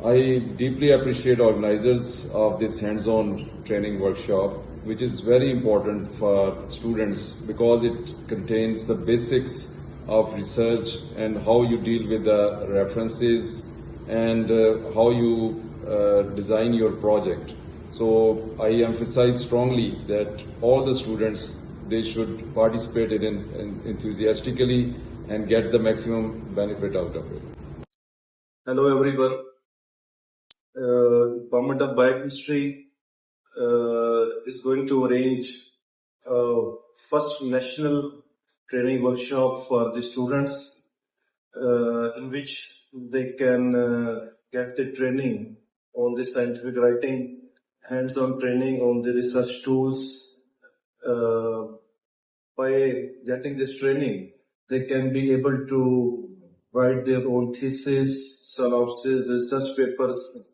I deeply appreciate organizers of this hands-on training workshop, which is very important for students because it contains the basics of research and how you deal with the references and how you design your project. So I emphasize strongly that all the students, they should participate in enthusiastically and get the maximum benefit out of it. Hello everyone. Department of Biochemistry is going to arrange first national training workshop for the students in which they can get the training on the scientific writing, hands-on training on the research tools. By getting this training, they can be able to write their own thesis, synopsis, research papers.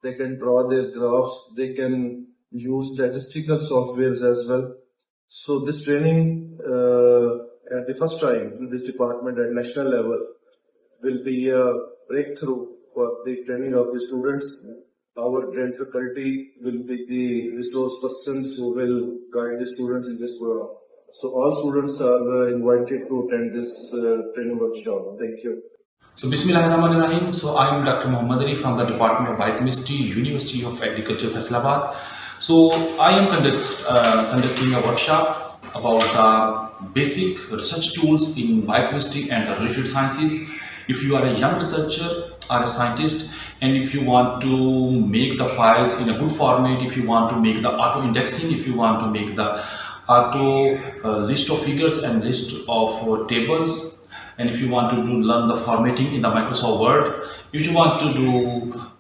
They can draw their graphs. They can use statistical softwares as well. So this training at the first time in this department at national level will be a breakthrough for the training of the students. Our trained faculty will be the resource persons who will guide the students in this program. So all students are invited to attend this training workshop. Thank you. So Bismillahirrahmanirrahim. So I am Dr. Muhammad Ali from the Department of Biochemistry, University of Agriculture, Faisalabad. So I am conducting a workshop about the basic research tools in biochemistry and the related sciences. If you are a young researcher or a scientist, and if you want to make the files in a good format, if you want to make the auto indexing, if you want to make the auto list of figures and list of tables, and if you want to learn the formatting in the Microsoft Word, if you want to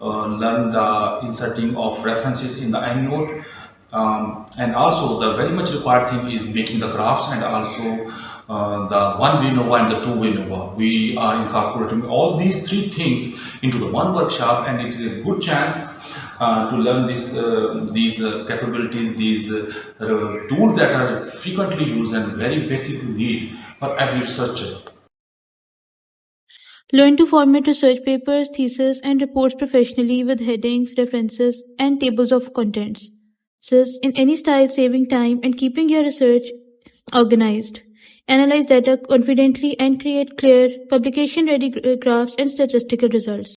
learn the inserting of references in the EndNote, and also the very much required thing is making the graphs and also the one-way ANOVA and the two-way ANOVA. We are incorporating all these three things into the one workshop, and it's a good chance to learn these capabilities, these tools that are frequently used and very basic need for every researcher. Learn to format research papers, theses, and reports professionally with headings, references, and tables of contents. In any style, saving time and keeping your research organized. Analyze data confidently and create clear, publication-ready graphs and statistical results.